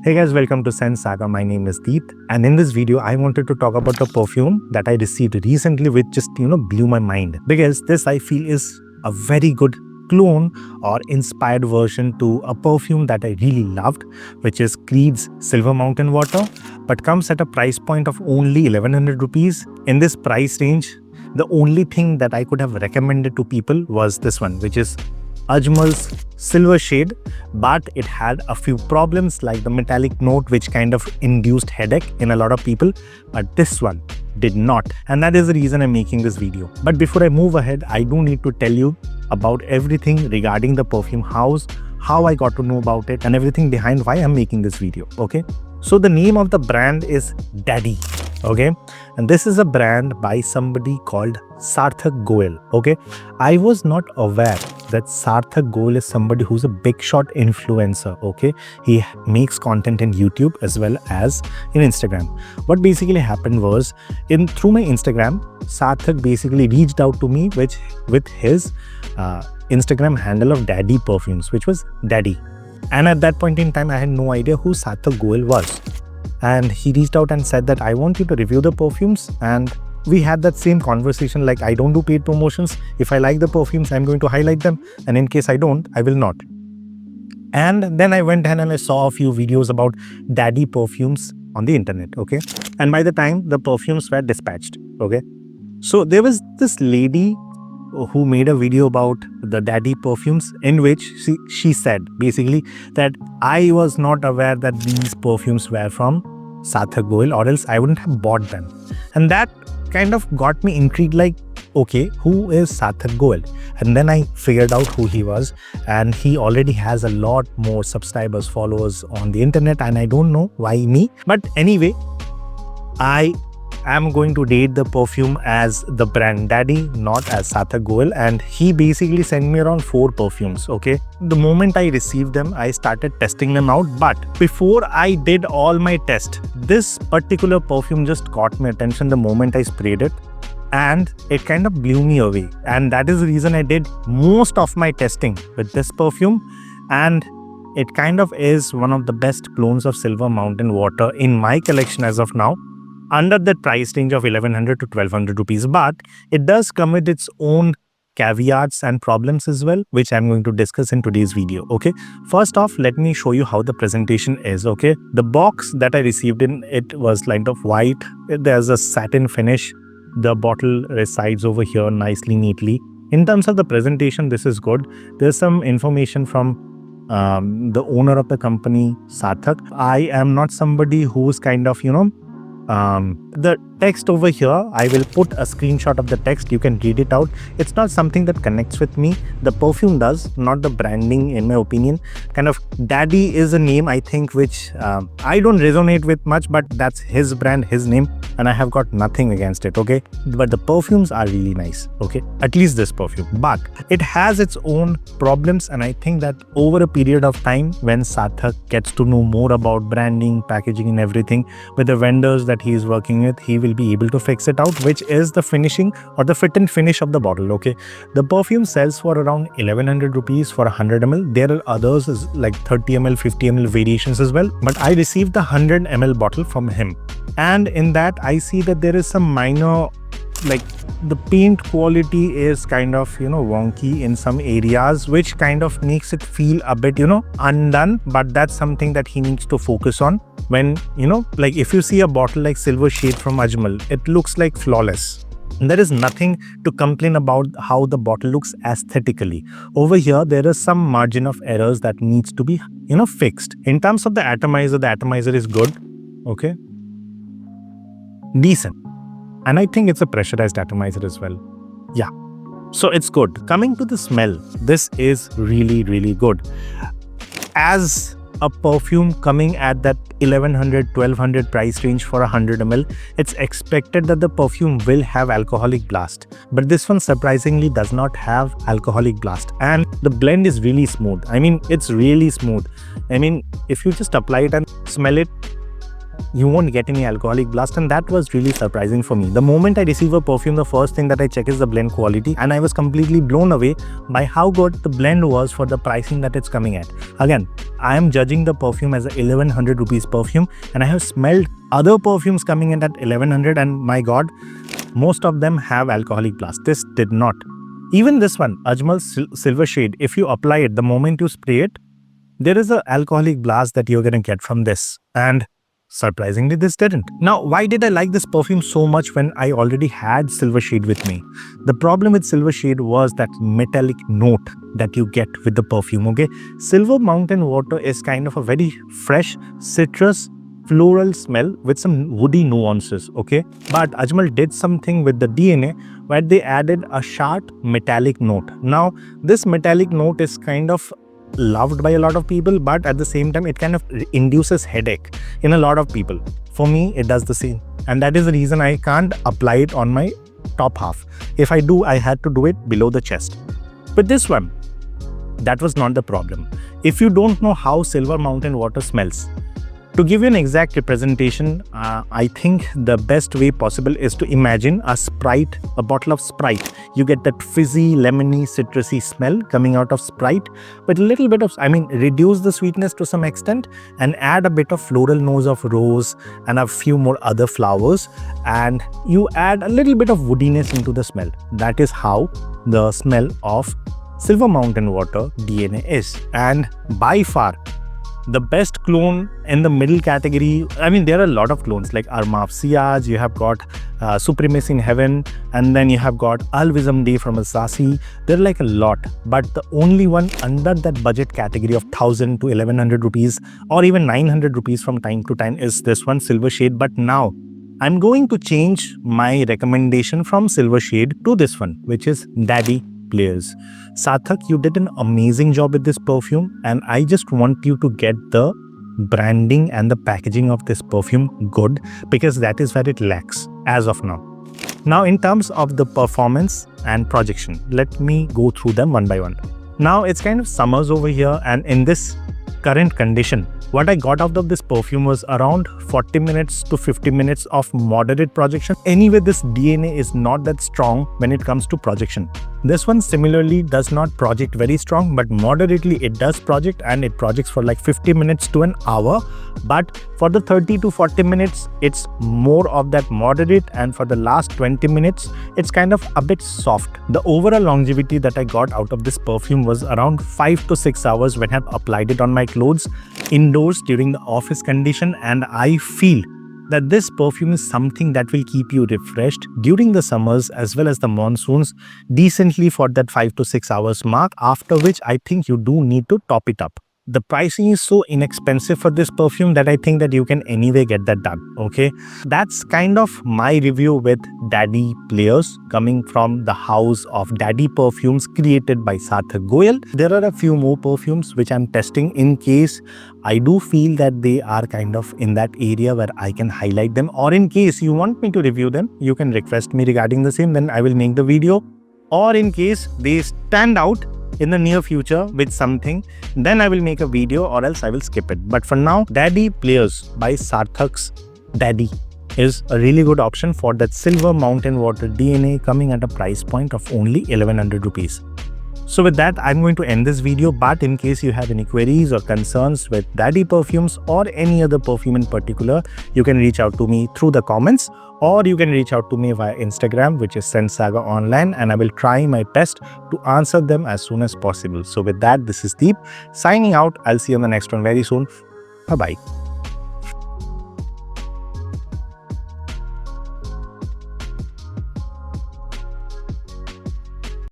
Hey guys, welcome to Sense Saga. My name is Deep, and in this video I wanted to talk about a perfume that I received recently which just blew my mind, because this I feel is a very good clone or inspired version to a perfume that I really loved, which is Creed's Silver Mountain Water, but comes at a price point of only 1100 rupees. In this price range, the only thing that I could have recommended to people was this one, which is Ajmal's Silver Shade, but it had a few problems like the metallic note, which kind of induced headache in a lot of people, but this one did not, and that is the reason I'm making this video. But before I move ahead, I do need to tell you about everything regarding the perfume house, how I got to know about it, and everything behind why I'm making this video. Okay, so the name of the brand is Daddy. Okay, and this is a brand by somebody called Sarthak Goel. Okay, I was not aware that Sarthak Goel is somebody who's a big shot influencer. Okay, he makes content in YouTube as well as in Instagram. What basically happened was, through my Instagram, Sarthak basically reached out to me with his Instagram handle of Daddy Perfumes, which was Daddy. And at that point in time, I had no idea who Sarthak Goel was. And he reached out and said that I want you to review the perfumes, and we had that same conversation like, I don't do paid promotions. If I like the perfumes, I'm going to highlight them, and in case I don't, I will not. And then I went ahead and I saw a few videos about Daddy perfumes on the internet. Okay, and by the time the perfumes were dispatched, okay, so there was this lady who made a video about the Daddy perfumes, in which she said basically that I was not aware that these perfumes were from Sarthak Goel, or else I wouldn't have bought them. And that kind of got me intrigued, like, okay, who is Sarthak Goel? And then I figured out who he was, and he already has a lot more subscribers, followers on the internet, and I don't know why me. But anyway, I am going to date the perfume as the brand Daddy, not as Sarthak Goel, and he basically sent me around 4 perfumes. Okay, the moment I received them, I started testing them out, but before I did all my test, this particular perfume just caught my attention the moment I sprayed it, and it kind of blew me away. And that is the reason I did most of my testing with this perfume, and it kind of is one of the best clones of Silver Mountain Water in my collection as of now, under that price range of 1100 to 1200 rupees. But it does come with its own caveats and problems as well, which I'm going to discuss in today's video. Okay, first off, let me show you how the presentation is. Okay, the box that I received in it was kind of white. There's a satin finish. The bottle resides over here nicely, neatly. In terms of the presentation, this is good. There's some information from the owner of the company, Sarthak. I am not somebody who's kind of the text over here, I will put a screenshot of the text. You can read it out. It's not something that connects with me. The perfume does, not the branding, in my opinion. Kind of Daddy is a name, I think, which I don't resonate with much, but that's his brand, his name, and I have got nothing against it. Okay, but the perfumes are really nice. Okay, at least this perfume, but it has its own problems, and I think that over a period of time, when Sarthak gets to know more about branding, packaging and everything with the vendors that he is working with, he will be able to fix it out, which is the finishing or the fit and finish of the bottle. Okay, the perfume sells for around 1100 rupees for 100 ml. There are others like 30 ml, 50 ml variations as well, but I received the 100 ml bottle from him, and in that I see that there is some minor, like, the paint quality is kind of wonky in some areas, which kind of makes it feel a bit undone. But that's something that he needs to focus on. When like, if you see a bottle like Silver Shade from Ajmal, it looks like flawless. There is nothing to complain about how the bottle looks aesthetically. Over here, there is some margin of errors that needs to be fixed. In terms of the atomizer is good. Okay, decent. And I think it's a pressurized atomizer as well. Yeah, so it's good. Coming to the smell, this is really, really good. As a perfume coming at that 1100-1200 price range for 100 ml, it's expected that the perfume will have alcoholic blast. But this one surprisingly does not have alcoholic blast. And the blend is really smooth. I mean, it's really smooth. I mean, if you just apply it and smell it, you won't get any alcoholic blast, and that was really surprising for me. The moment I receive a perfume, the first thing that I check is the blend quality, and I was completely blown away by how good the blend was for the pricing that it's coming at. Again, I am judging the perfume as a 1100 rupees perfume, and I have smelled other perfumes coming in at 1100, and my god, most of them have alcoholic blast. This did not. Even this one, Ajmal Silver Shade, if you apply it, the moment you spray it, there is an alcoholic blast that you're going to get from this. And surprisingly, this didn't. Now, why did I like this perfume so much when I already had Silver Shade with me? The problem with Silver Shade was that metallic note that you get with the perfume, okay? Silver Mountain Water is kind of a very fresh, citrus, floral smell with some woody nuances, okay? But Ajmal did something with the DNA where they added a sharp metallic note. Now, this metallic note is kind of loved by a lot of people, but at the same time it kind of induces headache in a lot of people. For me, it does the same, and that is the reason I can't apply it on my top half. If I do, I had to do it below the chest. But this one, that was not the problem. If you don't know how Silver Mountain Water smells, to give you an exact representation, I think the best way possible is to imagine a Sprite, a bottle of Sprite. You get that fizzy, lemony, citrusy smell coming out of Sprite, but a little bit of, reduce the sweetness to some extent and add a bit of floral nose of rose and a few more other flowers, and you add a little bit of woodiness into the smell. That is how the smell of Silver Mountain Water DNA is. And by far, the best clone in the middle category, there are a lot of clones like Arma of Siaj, you have got Supremacy in Heaven, and then you have got Al Wisdom Day from Asasi. There are like a lot, but the only one under that budget category of 1000 to 1100 rupees or even 900 rupees from time to time is this one, Silver Shade. But now I'm going to change my recommendation from Silver Shade to this one, which is Daddy Players. Sarthak, you did an amazing job with this perfume, and I just want you to get the branding and the packaging of this perfume good, because that is where it lacks as of now. Now, in terms of the performance and projection, let me go through them one by one. Now, it's kind of summers over here, and in this current condition, what I got out of this perfume was around 40 minutes to 50 minutes of moderate projection. Anyway, this DNA is not that strong when it comes to projection. This one similarly does not project very strong, but moderately it does project, and it projects for like 50 minutes to an hour. But for the 30 to 40 minutes, it's more of that moderate, and for the last 20 minutes, it's kind of a bit soft. The overall longevity that I got out of this perfume was around 5 to 6 hours when I have applied it on my clothes indoors during the office condition, and I feel that this perfume is something that will keep you refreshed during the summers as well as the monsoons decently for that 5 to 6 hours mark, after which I think you do need to top it up. The pricing is so inexpensive for this perfume that I think that you can anyway get that done, okay? That's kind of my review with Daddy Players, coming from the house of Daddy Perfumes created by Sarthak Goel. There are a few more perfumes which I'm testing in case I do feel that they are kind of in that area where I can highlight them, or in case you want me to review them, you can request me regarding the same, then I will make the video. Or in case they stand out in the near future with something, then I will make a video, or else I will skip it. But for now, Daddy Players by Sarthak's Daddy is a really good option for that Silver Mountain Water DNA, coming at a price point of only 1100 rupees. So with that, I'm going to end this video, but in case you have any queries or concerns with Daddy Perfumes or any other perfume in particular, you can reach out to me through the comments, or you can reach out to me via Instagram, which is Sensaga Online, and I will try my best to answer them as soon as possible. So with that, this is Deep signing out. I'll see you on the next one very soon. Bye-bye.